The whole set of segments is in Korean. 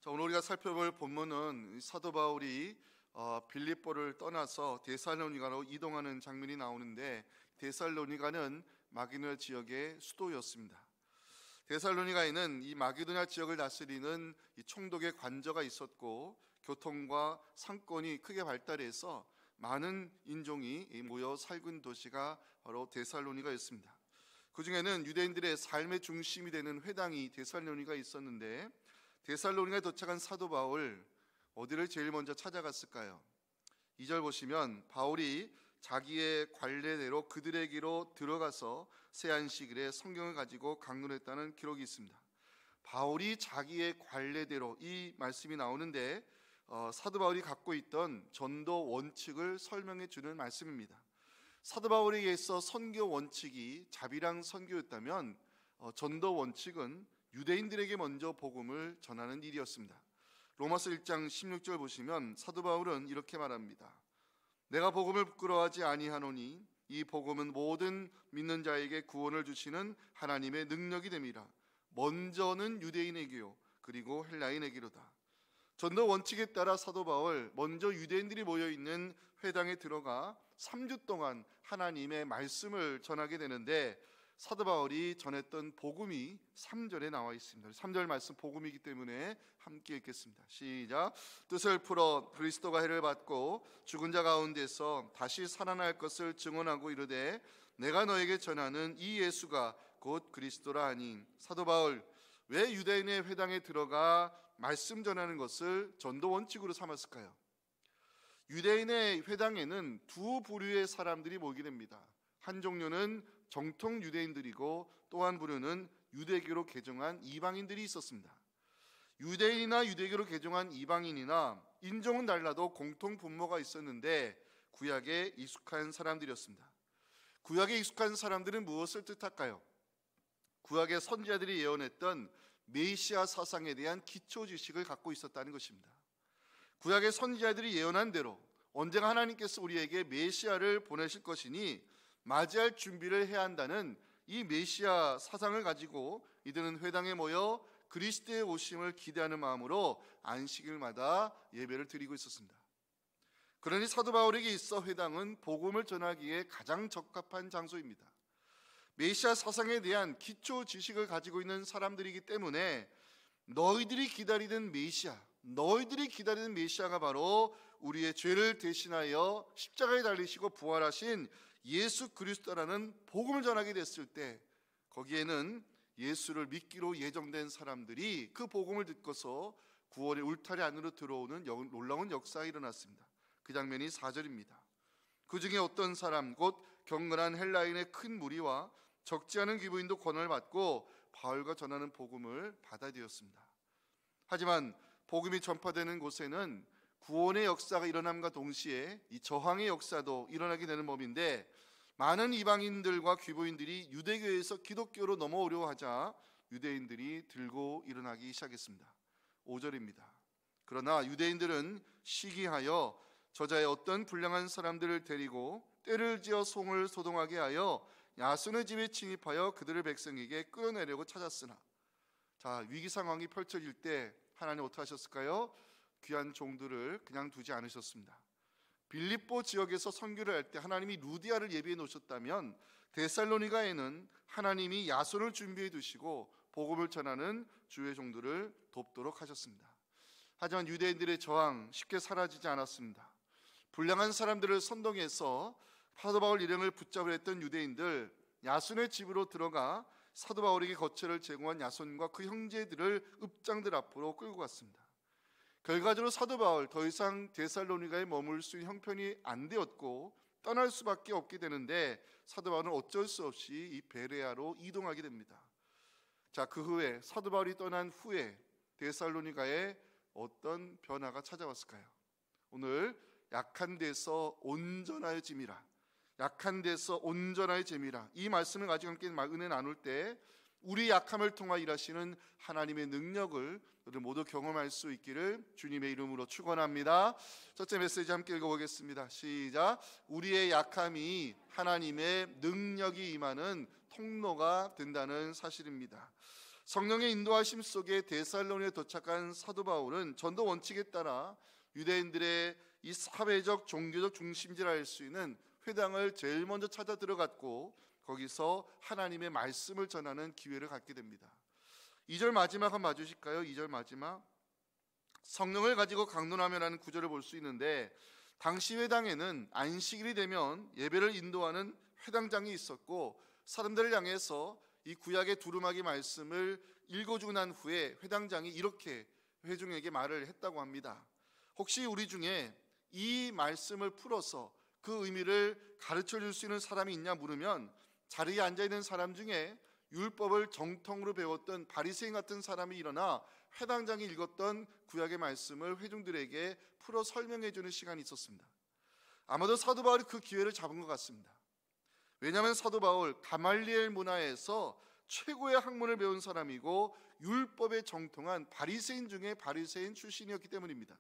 자, 오늘 우리가 살펴볼 본문은 사도 바울이 빌립보를 떠나서 데살로니가로 이동하는 장면이 나오는데, 데살로니가는 마게도냐 지역의 수도였습니다. 데살로니가에는 이 마게도냐 지역을 다스리는 이 총독의 관저가 있었고, 교통과 상권이 크게 발달해서 많은 인종이 모여 살던 도시가 바로 데살로니가였습니다. 그 중에는 유대인들의 삶의 중심이 되는 회당이 데살로니가에 있었는데, 데살로니가에 도착한 사도 바울, 어디를 제일 먼저 찾아갔을까요? 2절 보시면 바울이 자기의 관례대로 그들에게로 들어가서 새 안식일에 성경을 가지고 강론했다는 기록이 있습니다. 바울이 자기의 관례대로, 이 말씀이 나오는데 사도 바울이 갖고 있던 전도 원칙을 설명해 주는 말씀입니다. 사도 바울에게 있어 선교 원칙이 자비랑 선교였다면, 전도 원칙은 유대인들에게 먼저 복음을 전하는 일이었습니다. 로마서 1장 16절 보시면 사도 바울은 이렇게 말합니다. 내가 복음을 부끄러워하지 아니하노니 이 복음은 모든 믿는 자에게 구원을 주시는 하나님의 능력이 됨이라. 먼저는 유대인에게요 그리고 헬라인에게로다. 전도 원칙에 따라 사도 바울 먼저 유대인들이 모여있는 회당에 들어가 3주 동안 하나님의 말씀을 전하게 되는데, 사도 바울이 전했던 복음이 3절에 나와 있습니다. 3절 말씀 복음이기 때문에 함께 읽겠습니다. 시작. 뜻을 풀어 그리스도가 해를 받고 죽은 자 가운데서 다시 살아날 것을 증언하고 이르되 내가 너에게 전하는 이 예수가 곧 그리스도라 하니. 사도 바울, 왜 유대인의 회당에 들어가 말씀 전하는 것을 전도 원칙으로 삼았을까요? 유대인의 회당에는 두 부류의 사람들이 모이게 됩니다. 한 종류는 정통 유대인들이고 또 한 부류는 유대교로 개종한 이방인들이 있었습니다. 유대인이나 유대교로 개종한 이방인이나 인종은 달라도 공통 분모가 있었는데 구약에 익숙한 사람들이었습니다. 구약에 익숙한 사람들은 무엇을 뜻할까요? 구약의 선지자들이 예언했던 메시아 사상에 대한 기초 지식을 갖고 있었다는 것입니다. 구약의 선지자들이 예언한 대로 언젠가 하나님께서 우리에게 메시아를 보내실 것이니 맞이할 준비를 해야 한다는 이 메시아 사상을 가지고 이들은 회당에 모여 그리스도의 오심을 기대하는 마음으로 안식일마다 예배를 드리고 있었습니다. 그러니 사도 바울에게 있어 회당은 복음을 전하기에 가장 적합한 장소입니다. 메시아 사상에 대한 기초 지식을 가지고 있는 사람들이기 때문에 너희들이 기다리는 메시아가 바로 우리의 죄를 대신하여 십자가에 달리시고 부활하신 예수 그리스도라는 복음을 전하게 됐을 때, 거기에는 예수를 믿기로 예정된 사람들이 그 복음을 듣고서 구원의 울타리 안으로 들어오는 놀라운 역사가 일어났습니다. 그 장면이 4절입니다. 그 중에 어떤 사람 곧 경건한 헬라인의 큰 무리와 적지 않은 귀부인도 권한을 받고 바울과 전하는 복음을 받아들였습니다. 하지만 복음이 전파되는 곳에는 구원의 역사가 일어남과 동시에 이 저항의 역사도 일어나게 되는 법인데, 많은 이방인들과 귀부인들이 유대교에서 기독교로 넘어오려 하자 유대인들이 들고 일어나기 시작했습니다. 5절입니다. 그러나 유대인들은 시기하여 저자의 어떤 불량한 사람들을 데리고 때를 지어 송을 소동하게 하여 야손의 집에 침입하여 그들을 백성에게 끌어내려고 찾았으나, 자, 위기 상황이 펼쳐질 때 하나님 어떻게 하셨을까요? 귀한 종들을 그냥 두지 않으셨습니다. 빌립보 지역에서 선교를 할 때 하나님이 루디아를 예비해 놓으셨다면, 데살로니가에는 하나님이 야손을 준비해 두시고 복음을 전하는 주의 종들을 돕도록 하셨습니다. 하지만 유대인들의 저항 쉽게 사라지지 않았습니다. 불량한 사람들을 선동해서 사도 바울 일행을 붙잡으려 했던 유대인들, 야손의 집으로 들어가 사도 바울에게 거처를 제공한 야손과 그 형제들을 읍장들 앞으로 끌고 갔습니다. 결과적으로 사도 바울 더 이상 데살로니가에 머물 수 있는 형편이 안 되었고 떠날 수밖에 없게 되는데, 사도 바울은 어쩔 수 없이 이 베레아로 이동하게 됩니다. 자, 그 후에 사도 바울이 떠난 후에 데살로니가에 어떤 변화가 찾아왔을까요? 오늘 약한 데서 온전하여 짐이라, 약한 데서 온전하여 짐이라, 이 말씀을 가지고 함께 은혜 나눌 때 우리 약함을 통하 일하시는 하나님의 능력을 우리 모두 경험할 수 있기를 주님의 이름으로 축원합니다. 첫째 메시지 함께 읽어보겠습니다. 시작. 우리의 약함이 하나님의 능력이 임하는 통로가 된다는 사실입니다. 성령의 인도하심 속에 데살로니가에 도착한 사도 바울은 전도 원칙에 따라 유대인들의 이 사회적 종교적 중심지라 할 수 있는 회당을 제일 먼저 찾아 들어갔고 거기서 하나님의 말씀을 전하는 기회를 갖게 됩니다. 2절 마지막 한번 봐주실까요? 2절 마지막. 성령을 가지고 강론하며라는 구절을 볼 수 있는데, 당시 회당에는 안식일이 되면 예배를 인도하는 회당장이 있었고 사람들을 향해서 이 구약의 두루마기 말씀을 읽어주고 난 후에 회당장이 이렇게 회중에게 말을 했다고 합니다. 혹시 우리 중에 이 말씀을 풀어서 그 의미를 가르쳐 줄 수 있는 사람이 있냐 물으면 자리에 앉아있는 사람 중에 율법을 정통으로 배웠던 바리새인 같은 사람이 일어나 회당장이 읽었던 구약의 말씀을 회중들에게 풀어 설명해 주는 시간이 있었습니다. 아마도 사도 바울이 그 기회를 잡은 것 같습니다. 왜냐하면 사도 바울 가말리엘 문화에서 최고의 학문을 배운 사람이고 율법에 정통한 바리새인 중에 바리새인 출신이었기 때문입니다.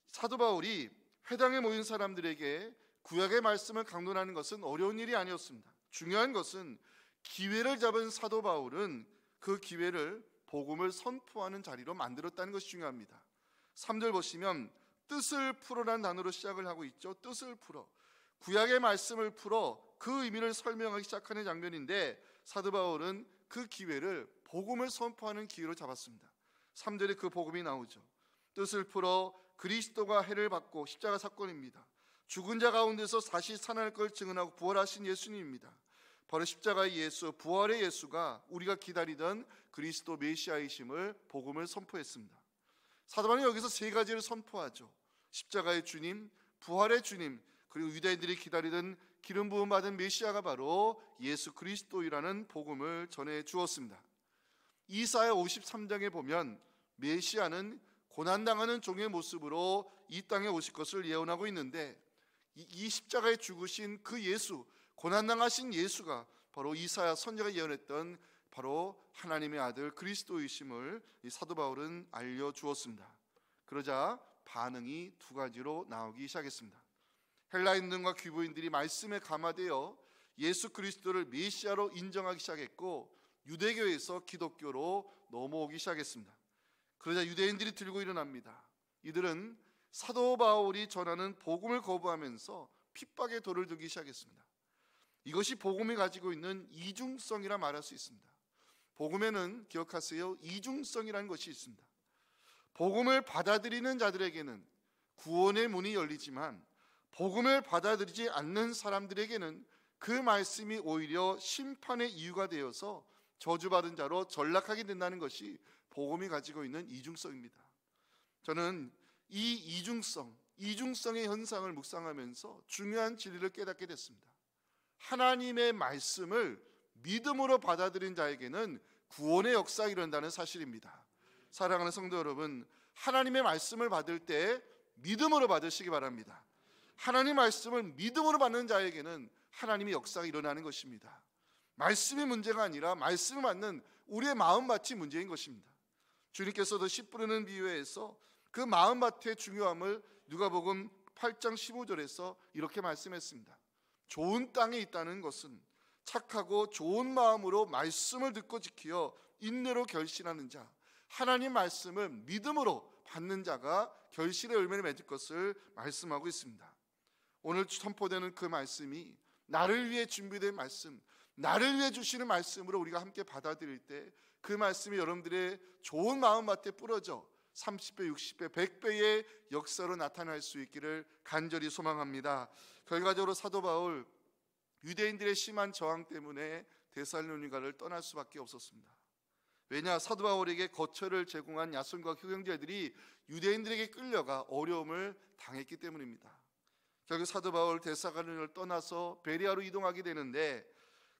사도 바울이 회당에 모인 사람들에게 구약의 말씀을 강론하는 것은 어려운 일이 아니었습니다. 중요한 것은 기회를 잡은 사도 바울은 그 기회를 복음을 선포하는 자리로 만들었다는 것이 중요합니다. 3절 보시면 뜻을 풀어라는 단어로 시작을 하고 있죠. 뜻을 풀어, 구약의 말씀을 풀어 그 의미를 설명하기 시작하는 장면인데, 사도 바울은 그 기회를 복음을 선포하는 기회로 잡았습니다. 3절에 그 복음이 나오죠. 뜻을 풀어 그리스도가 해를 받고 십자가 사건입니다. 죽은 자 가운데서 다시 살아날 걸 증언하고 부활하신 예수님입니다. 바로 십자가의 예수, 부활의 예수가 우리가 기다리던 그리스도 메시아이심을 복음을 선포했습니다. 사도 바울은 여기서 세 가지를 선포하죠. 십자가의 주님, 부활의 주님, 그리고 유대인들이 기다리던 기름 부음 받은 메시아가 바로 예수 그리스도이라는 복음을 전해 주었습니다. 이사야 53장에 보면 메시아는 고난당하는 종의 모습으로 이 땅에 오실 것을 예언하고 있는데, 이 십자가에 죽으신 그 예수, 고난당하신 예수가 바로 이사야 선지자가 예언했던 바로 하나님의 아들 그리스도이심을 이 사도 바울은 알려주었습니다. 그러자 반응이 두 가지로 나오기 시작했습니다. 헬라인들과 귀부인들이 말씀에 감화되어 예수 그리스도를 메시아로 인정하기 시작했고, 유대교에서 기독교로 넘어오기 시작했습니다. 그러자 유대인들이 들고 일어납니다. 이들은 사도 바울이 전하는 복음을 거부하면서 핍박의 돌을 들기 시작했습니다. 이것이 복음이 가지고 있는 이중성이라 말할 수 있습니다. 복음에는 기억하세요, 이중성이라는 것이 있습니다. 복음을 받아들이는 자들에게는 구원의 문이 열리지만 복음을 받아들이지 않는 사람들에게는 그 말씀이 오히려 심판의 이유가 되어서 저주받은 자로 전락하게 된다는 것이 복음이 가지고 있는 이중성입니다. 저는 이 이중성의 현상을 묵상하면서 중요한 진리를 깨닫게 됐습니다. 하나님의 말씀을 믿음으로 받아들인 자에게는 구원의 역사가 일어난다는 사실입니다. 사랑하는 성도 여러분, 하나님의 말씀을 받을 때 믿음으로 받으시기 바랍니다. 하나님의 말씀을 믿음으로 받는 자에게는 하나님의 역사가 일어나는 것입니다. 말씀이 문제가 아니라 말씀을 받는 우리의 마음밭이 문제인 것입니다. 주님께서도 씨 뿌리는 비유에서 그 마음밭의 중요함을 누가복음 8장 15절에서 이렇게 말씀했습니다. 좋은 땅에 있다는 것은 착하고 좋은 마음으로 말씀을 듣고 지키어 인내로 결실하는 자, 하나님 말씀을 믿음으로 받는 자가 결실의 열매를 맺을 것을 말씀하고 있습니다. 오늘 선포되는 그 말씀이 나를 위해 준비된 말씀, 나를 위해 주시는 말씀으로 우리가 함께 받아들일 때 그 말씀이 여러분들의 좋은 마음밭에 뿌려져 30배, 60배, 100배의 역사로 나타날 수 있기를 간절히 소망합니다. 결과적으로 사도 바울, 유대인들의 심한 저항 때문에 데살로니가를 떠날 수밖에 없었습니다. 왜냐, 사도 바울에게 거처를 제공한 야손과 그 형제들이 유대인들에게 끌려가 어려움을 당했기 때문입니다. 결국 사도 바울 데살로니가를 떠나서 베레아로 이동하게 되는데,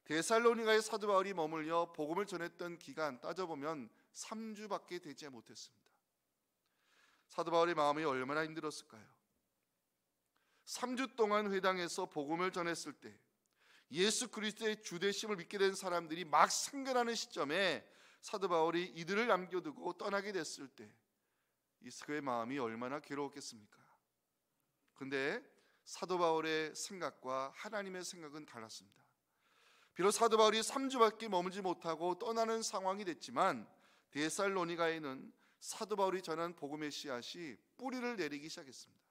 데살로니가의 사도 바울이 머물려 복음을 전했던 기간 따져보면 3주밖에 되지 못했습니다. 사도 바울의 마음이 얼마나 힘들었을까요? 3주 동안 회당에서 복음을 전했을 때 예수 그리스도의 주되심을 믿게 된 사람들이 막 생겨나는 시점에 사도 바울이 이들을 남겨두고 떠나게 됐을 때 그의 마음이 얼마나 괴로웠겠습니까? 근데 사도 바울의 생각과 하나님의 생각은 달랐습니다. 비록 사도 바울이 3주밖에 머물지 못하고 떠나는 상황이 됐지만 데살로니가에는 사도 바울이 전한 복음의 씨앗이 뿌리를 내리기 시작했습니다.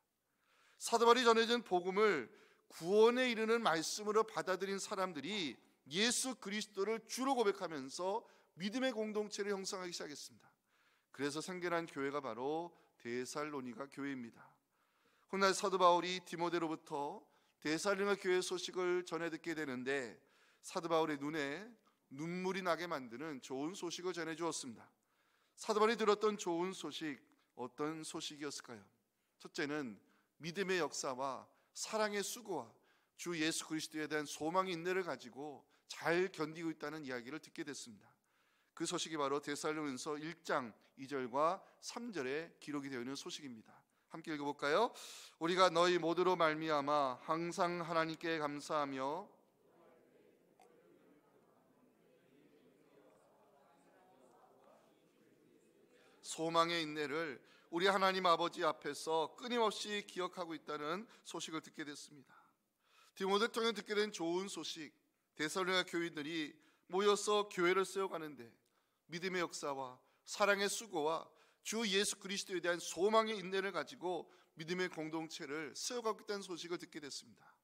사도 바울이 전해진 복음을 구원에 이르는 말씀으로 받아들인 사람들이 예수 그리스도를 주로 고백하면서 믿음의 공동체를 형성하기 시작했습니다. 그래서 생겨난 교회가 바로 데살로니가 교회입니다. 훗날 사도 바울이 디모데로부터 데살로니가 교회 소식을 전해 듣게 되는데 사도 바울의 눈에 눈물이 나게 만드는 좋은 소식을 전해 주었습니다. 사도 바울이 들었던 좋은 소식, 어떤 소식이었을까요? 첫째는 믿음의 역사와 사랑의 수고와 주 예수 그리스도에 대한 소망의 인내를 가지고 잘 견디고 있다는 이야기를 듣게 됐습니다. 그 소식이 바로 데살로니가서 1장 2절과 3절에 기록이 되어 있는 소식입니다. 함께 읽어볼까요? 우리가 너희 모두로 말미암아 항상 하나님께 감사하며 소망의 인내를 우리 하나님 아버지 앞에서 끊임없이 기억하고 있다는 소식을 듣게 됐습니다. 디모데 통해 듣게 된 좋은 소식, 데살로니가 교인들이 모여서 교회를 세워가는데 믿음의 역사와 사랑의 수고와 주 예수 그리스도에 대한 소망의 인내를 가지고 믿음의 공동체를 세워가고 있다는 소식을 듣게 됐습니다.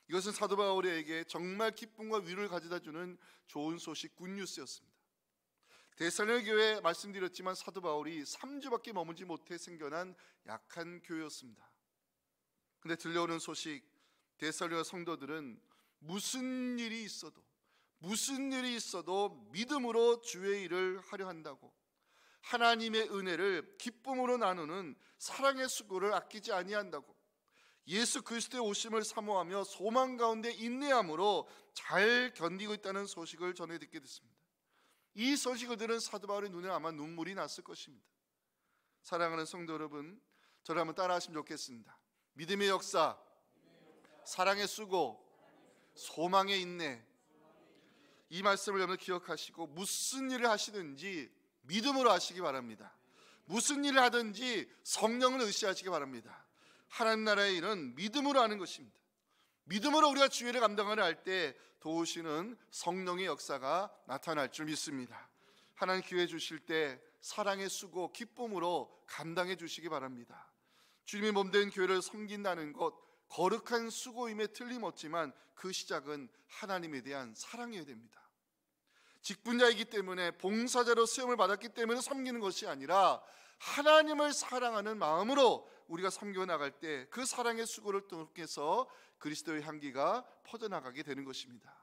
이것은 사도 바울에게 정말 기쁨과 위로를 가져다 주는 좋은 소식, 굿뉴스였습니다. 데살로니가 교회 말씀드렸지만 사도 바울이 3주밖에 머물지 못해 생겨난 약한 교회였습니다. 그런데 들려오는 소식, 데살로니가 성도들은 무슨 일이 있어도 믿음으로 주의 일을 하려 한다고, 하나님의 은혜를 기쁨으로 나누는 사랑의 수고를 아끼지 아니한다고, 예수 그리스도의 오심을 사모하며 소망 가운데 인내함으로 잘 견디고 있다는 소식을 전해 듣게 됐습니다. 이 소식을 들은 사도 바울의 눈에 아마 눈물이 났을 것입니다. 사랑하는 성도 여러분, 저를 한번 따라 하시면 좋겠습니다. 믿음의 역사, 사랑의 수고, 소망의 인내, 이 말씀을 여러분 기억하시고 무슨 일을 하시든지 믿음으로 하시기 바랍니다. 무슨 일을 하든지 성령을 의지하시기 바랍니다. 하나님 나라의 일은 믿음으로 하는 것입니다. 믿음으로 우리가 주의 일을 감당하려 할 때 도우시는 성령의 역사가 나타날 줄 믿습니다. 하나님 기회 주실 때 사랑의 수고, 기쁨으로 감당해 주시기 바랍니다. 주님의 몸된 교회를 섬긴다는 것, 거룩한 수고임에 틀림없지만 그 시작은 하나님에 대한 사랑이어야 됩니다. 직분자이기 때문에, 봉사자로 수염을 받았기 때문에 섬기는 것이 아니라 하나님을 사랑하는 마음으로 우리가 섬겨 나갈 때 그 사랑의 수고를 통해서 그리스도의 향기가 퍼져나가게 되는 것입니다.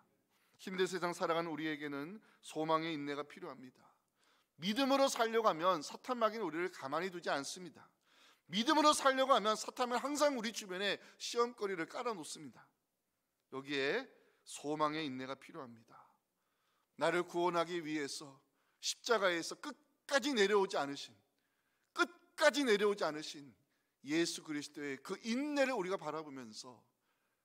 힘든 세상 살아가는 우리에게는 소망의 인내가 필요합니다. 믿음으로 살려고 하면 사탄 마귀는 우리를 가만히 두지 않습니다. 믿음으로 살려고 하면 사탄은 항상 우리 주변에 시험거리를 깔아놓습니다. 여기에 소망의 인내가 필요합니다. 나를 구원하기 위해서 십자가에서 끝까지 내려오지 않으신 예수 그리스도의 그 인내를 우리가 바라보면서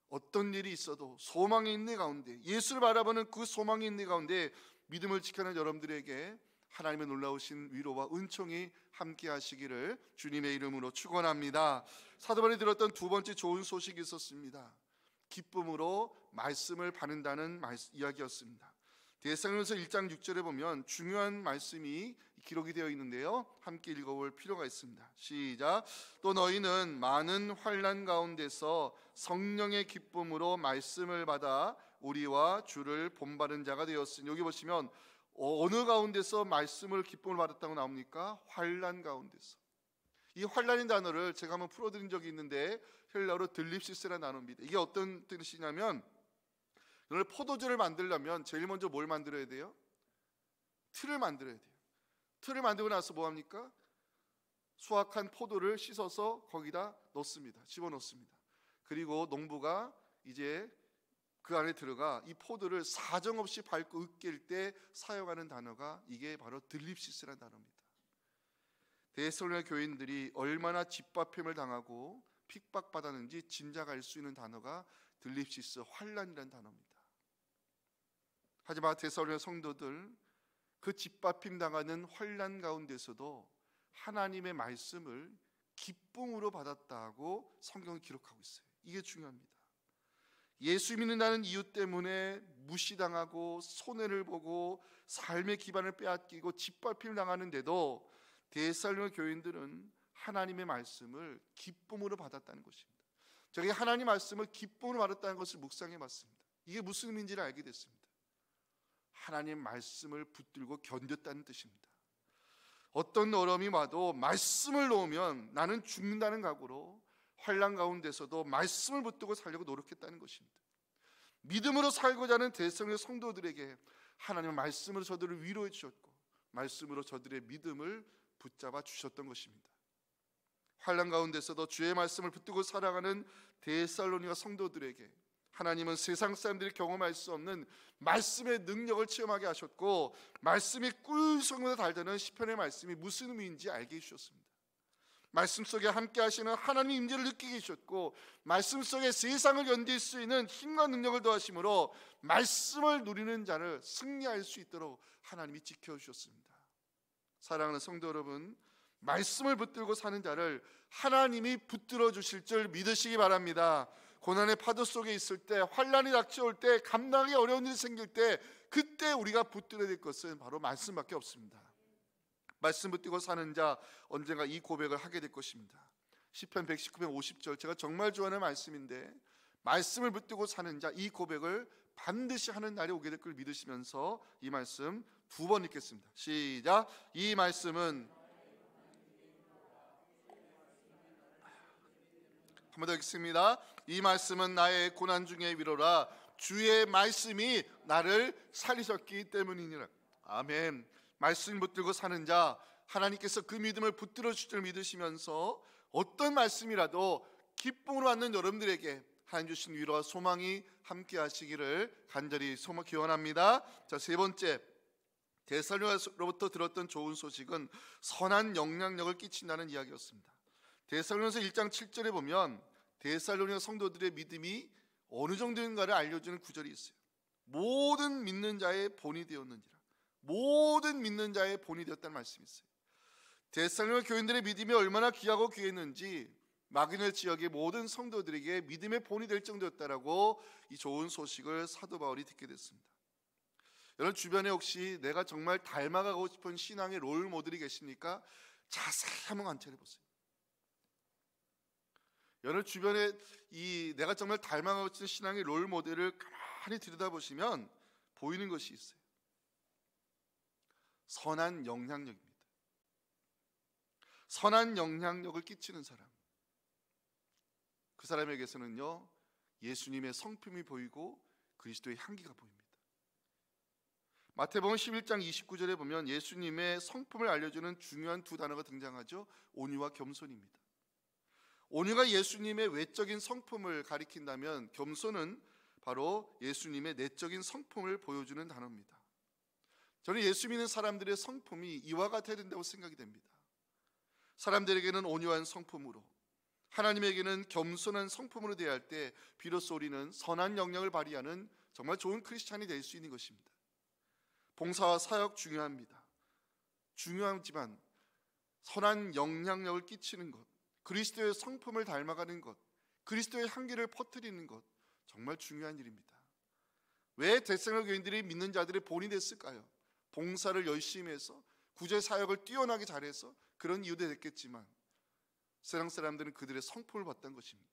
어떤 일이 있어도 소망의 인내 가운데, 예수를 바라보는 그 소망의 인내 가운데 믿음을 지켜낸 여러분들에게 하나님의 놀라우신 위로와 은총이 함께 하시기를 주님의 이름으로 축원합니다. 사도 바울이 들었던 두 번째 좋은 소식이 있었습니다. 기쁨으로 말씀을 받는다는 이야기였습니다. 데살로니가서 1장 6절에 보면 중요한 말씀이 기록이 되어 있는데요, 함께 읽어볼 필요가 있습니다. 시작. 또 너희는 많은 환난 가운데서 성령의 기쁨으로 말씀을 받아 우리와 주를 본받은 자가 되었으니, 여기 보시면 어느 가운데서 말씀을 기쁨을 받았다고 나옵니까? 환난 가운데서. 이 환난인 단어를 제가 한번 풀어드린 적이 있는데 헬라어로 들립시스라는 단어입니다. 이게 어떤 뜻이냐면, 오늘 포도주를 만들려면 제일 먼저 뭘 만들어야 돼요? 틀을 만들어야 돼요. 틀을 만들고 나서 뭐 합니까? 수확한 포도를 씻어서 거기다 넣습니다. 집어넣습니다. 그리고 농부가 이제 그 안에 들어가 이 포도를 사정없이 밟고 으깰 때 사용하는 단어가 이게 바로 들립시스라는 단어입니다. 데살로니가 교인들이 얼마나 짓밟힘을 당하고 핍박받았는지 짐작할 수 있는 단어가 들립시스, 환난이라는 단어입니다. 하지만 데살로니가 성도들 그 짓밟힘 당하는 환난 가운데서도 하나님의 말씀을 기쁨으로 받았다고 성경을 기록하고 있어요. 이게 중요합니다. 예수 믿는다는 이유 때문에 무시당하고 손해를 보고 삶의 기반을 빼앗기고 짓밟힘을 당하는데도 데살로니가 교인들은 하나님의 말씀을 기쁨으로 받았다는 것입니다. 저게 하나님 말씀을 기쁨으로 받았다는 것을 묵상해 봤습니다. 이게 무슨 의미인지를 알게 됐습니다. 하나님 말씀을 붙들고 견뎠다는 뜻입니다. 어떤 어려움이 와도 말씀을 놓으면 나는 죽는다는 각오로 환난 가운데서도 말씀을 붙들고 살려고 노력했다는 것입니다. 믿음으로 살고자 하는 데살로니가 성도들에게 하나님의 말씀으로 저들을 위로해 주셨고 말씀으로 저들의 믿음을 붙잡아 주셨던 것입니다. 환난 가운데서도 주의 말씀을 붙들고 살아가는 데살로니가 성도들에게 하나님은 세상 사람들이 경험할 수 없는 말씀의 능력을 체험하게 하셨고 말씀이 꿀성으로 달다는 시편의 말씀이 무슨 의미인지 알게 해주셨습니다. 말씀 속에 함께 하시는 하나님의 임재를 느끼게 해주셨고 말씀 속에 세상을 견딜 수 있는 힘과 능력을 더하심으로 말씀을 누리는 자를 승리할 수 있도록 하나님이 지켜주셨습니다. 사랑하는 성도 여러분, 말씀을 붙들고 사는 자를 하나님이 붙들어 주실 줄 믿으시기 바랍니다. 고난의 파도 속에 있을 때, 환난이 닥쳐올 때, 감당하기 어려운 일이 생길 때, 그때 우리가 붙들어야 될 것은 바로 말씀밖에 없습니다. 말씀 붙들고 사는 자 언젠가 이 고백을 하게 될 것입니다. 시편 119편 50절, 제가 정말 좋아하는 말씀인데 말씀을 붙들고 사는 자 이 고백을 반드시 하는 날이 오게 될 걸 믿으시면서 이 말씀 두 번 읽겠습니다. 시작. 이 말씀은 한 번 더 읽습니다. 이 말씀은 나의 고난 중에 위로라. 주의 말씀이 나를 살리셨기 때문이니라. 아멘. 말씀 붙들고 사는 자, 하나님께서 그 믿음을 붙들어 주실 줄 믿으시면서 어떤 말씀이라도 기쁨으로 받는 여러분들에게 하나님 주신 위로와 소망이 함께 하시기를 간절히 기원합니다. 자, 세 번째, 데살로니가로부터 들었던 좋은 소식은 선한 영향력을 끼친다는 이야기였습니다. 데살로니가서 1장 7절에 보면 데살로니가 성도들의 믿음이 어느 정도인가를 알려주는 구절이 있어요. 모든 믿는 자의 본이 되었는지라. 모든 믿는 자의 본이 되었다는 말씀이 있어요. 데살로니가 교인들의 믿음이 얼마나 귀하고 귀했는지 마게도냐 지역의 모든 성도들에게 믿음의 본이 될 정도였다라고 이 좋은 소식을 사도 바울이 듣게 됐습니다. 여러분 주변에 혹시 내가 정말 닮아가고 싶은 신앙의 롤 모델이 계십니까? 자세히 한번 관찰해 보세요. 여러분 주변에 이 내가 정말 닮아가고 싶은 신앙의 롤 모델을 가만히 들여다보시면 보이는 것이 있어요. 선한 영향력입니다. 선한 영향력을 끼치는 사람, 그 사람에게서는요 예수님의 성품이 보이고 그리스도의 향기가 보입니다. 마태복음 11장 29절에 보면 예수님의 성품을 알려주는 중요한 두 단어가 등장하죠. 온유와 겸손입니다. 온유가 예수님의 외적인 성품을 가리킨다면 겸손은 바로 예수님의 내적인 성품을 보여주는 단어입니다. 저는 예수 믿는 사람들의 성품이 이와 같아야 된다고 생각이 됩니다. 사람들에게는 온유한 성품으로, 하나님에게는 겸손한 성품으로 대할 때 비로소 우리는 선한 영향을 발휘하는 정말 좋은 크리스찬이 될 수 있는 것입니다. 봉사와 사역 중요합니다. 중요하지만 선한 영향력을 끼치는 것, 그리스도의 성품을 닮아가는 것, 그리스도의 향기를 퍼뜨리는 것 정말 중요한 일입니다. 왜 데살로니가 교인들이 믿는 자들의 본이 됐을까요? 봉사를 열심히 해서 구제 사역을 뛰어나게 잘해서 그런 이유도 됐겠지만 세상 사람들은 그들의 성품을 봤다는 것입니다.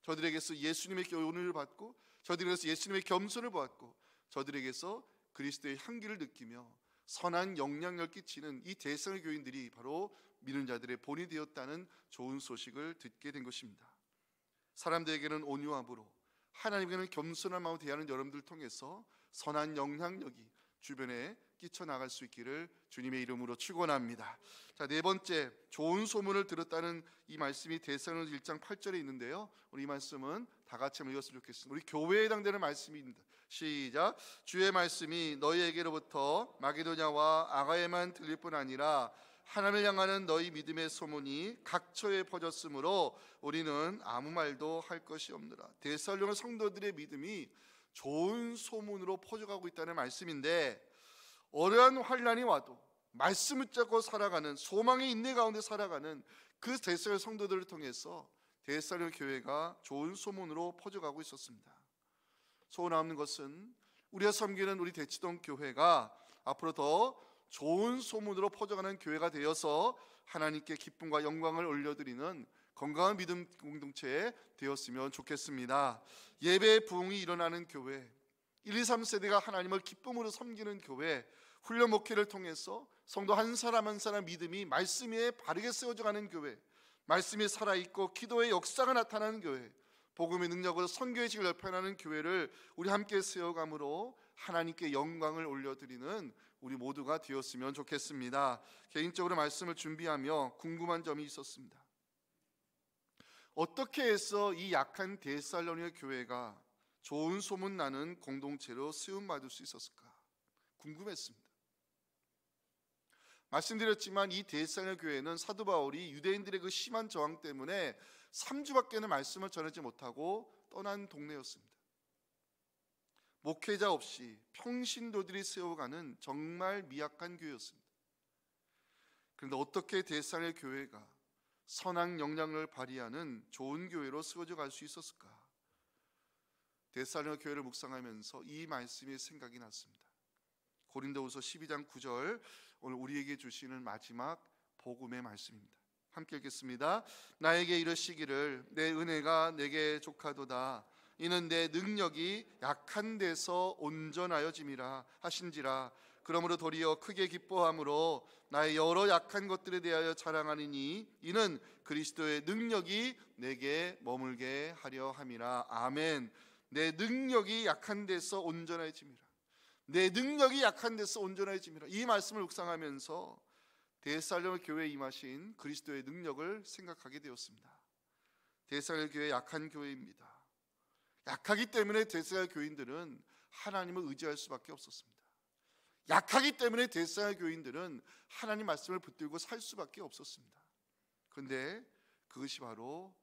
저들에게서 예수님의 교훈을 받고 저들에게서 예수님의 겸손을 보았고 저들에게서 그리스도의 향기를 느끼며 선한 영향력을 끼치는 이 데살로니가 교인들이 바로 믿는 자들의 본이 되었다는 좋은 소식을 듣게 된 것입니다. 사람들에게는 온유함으로 하나님께는 겸손한 마음으로 대하는 여러분들을 통해서 선한 영향력이 주변에 끼쳐나갈 수 있기를 주님의 이름으로 축원합니다. 자, 네 번째, 좋은 소문을 들었다는 이 말씀이 데살로니가 1장 8절에 있는데요, 우리 이 말씀은 다 같이 한번 읽었으면 좋겠습니다. 우리 교회에 해당되는 말씀입니다. 시작. 주의 말씀이 너희에게로부터 마게도냐와 아가야에만 들릴 뿐 아니라 하나님을 향하는 너희 믿음의 소문이 각처에 퍼졌으므로 우리는 아무 말도 할 것이 없느라. 데살로니가 성도들의 믿음이 좋은 소문으로 퍼져가고 있다는 말씀인데, 어려운 환난이 와도 말씀을 붙잡고 살아가는, 소망의 인내 가운데 살아가는 그 데살로니가 성도들을 통해서 데살로니가 교회가 좋은 소문으로 퍼져가고 있었습니다. 소원하는 것은 우리가 섬기는 우리 대치동 교회가 앞으로 더 좋은 소문으로 퍼져가는 교회가 되어서 하나님께 기쁨과 영광을 올려드리는 건강한 믿음 공동체 되었으면 좋겠습니다. 예배의 부흥이 일어나는 교회, 1, 2, 3세대가 하나님을 기쁨으로 섬기는 교회, 훈련 목회를 통해서 성도 한 사람 한 사람 믿음이 말씀 위에 바르게 세워져가는 교회, 말씀이 살아있고 기도의 역사가 나타나는 교회, 복음의 능력으로 선교의 직을 넓혀나가는 교회를 우리 함께 세워감으로 하나님께 영광을 올려드리는 우리 모두가 되었으면 좋겠습니다. 개인적으로 말씀을 준비하며 궁금한 점이 있었습니다. 어떻게 해서 이 약한 데살로니가 교회가 좋은 소문 나는 공동체로 세움받을 수 있었을까 궁금했습니다. 말씀드렸지만 이 데살로니가 교회는 사도 바울이 유대인들의 그 심한 저항 때문에 3주밖에는 말씀을 전하지 못하고 떠난 동네였습니다. 목회자 없이 평신도들이 세워가는 정말 미약한 교회였습니다. 그런데 어떻게 데살로니가 교회가 선한 영향력을 발휘하는 좋은 교회로 세워져 갈 수 있었을까? 데살로니가 교회를 묵상하면서 이 말씀이 생각이 났습니다. 고린도후서 12장 9절, 오늘 우리에게 주시는 마지막 복음의 말씀입니다. 함께 읽겠습니다. 나에게 이르시기를 내 은혜가 내게 족하도다. 이는 내 능력이 약한 데서 온전하여짐이라 하신지라. 그러므로 도리어 크게 기뻐함으로 나의 여러 약한 것들에 대하여 자랑하니니 이는 그리스도의 능력이 내게 머물게 하려 함이라. 아멘. 내 능력이 약한 데서 온전해짐이라. 내 능력이 약한 데서 온전해짐이라. 이 말씀을 묵상하면서 데살로니가 교회에 임하신 그리스도의 능력을 생각하게 되었습니다. 데살로니가 교회 약한 교회입니다. 약하기 때문에 데살로니가 교인들은 하나님을 의지할 수밖에 없었습니다. 약하기 때문에 데살로니가 교인들은 하나님 말씀을 붙들고 살 수밖에 없었습니다. 그런데 그것이 바로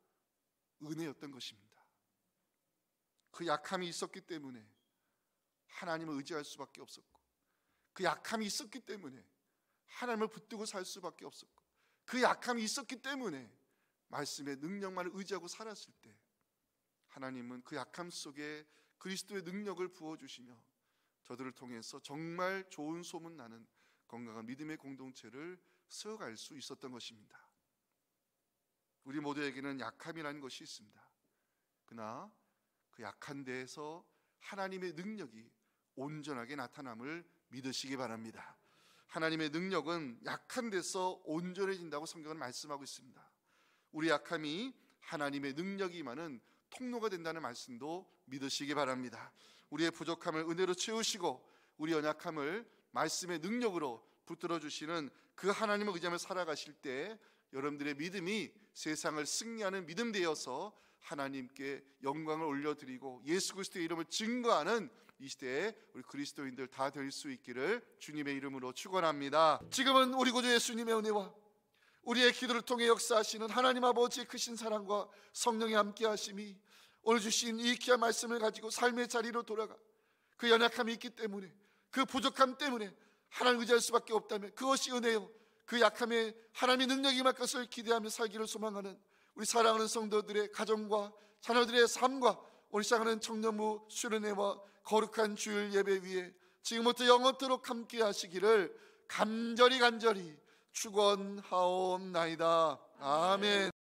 은혜였던 것입니다. 그 약함이 있었기 때문에 하나님을 의지할 수밖에 없었고, 그 약함이 있었기 때문에 하나님을 붙들고 살 수밖에 없었고, 그 약함이 있었기 때문에 말씀의 능력만을 의지하고 살았을 때 하나님은 그 약함 속에 그리스도의 능력을 부어주시며 저들을 통해서 정말 좋은 소문 나는 건강한 믿음의 공동체를 세워갈 수 있었던 것입니다. 우리 모두에게는 약함이라는 것이 있습니다. 그러나 그 약한 데에서 하나님의 능력이 온전하게 나타남을 믿으시기 바랍니다. 하나님의 능력은 약한 데서 온전해진다고 성경은 말씀하고 있습니다. 우리 약함이 하나님의 능력이 임하는 통로가 된다는 말씀도 믿으시기 바랍니다. 우리의 부족함을 은혜로 채우시고 우리 연약함을 말씀의 능력으로 붙들어 주시는 그 하나님을 의지하며 살아가실 때 여러분들의 믿음이 세상을 승리하는 믿음 되어서 하나님께 영광을 올려드리고 예수 그리스도의 이름을 증거하는 이 시대에 우리 그리스도인들 다 될 수 있기를 주님의 이름으로 축원합니다. 지금은 우리 구주 예수님의 은혜와 우리의 기도를 통해 역사하시는 하나님 아버지의 크신 사랑과 성령의 함께 하심이 오늘 주신 이 귀한 말씀을 가지고 삶의 자리로 돌아가 그 연약함이 있기 때문에, 그 부족함 때문에 하나님을 의지할 수밖에 없다면 그것이 은혜요, 그 약함에 하나님의 능력이 임할 것을 기대하며 살기를 소망하는 우리 사랑하는 성도들의 가정과 자녀들의 삶과 오늘 시작하는 청년부 수련회와 거룩한 주일 예배 위에 지금부터 영원토록 함께 하시기를 간절히 축원하옵나이다. 아멘.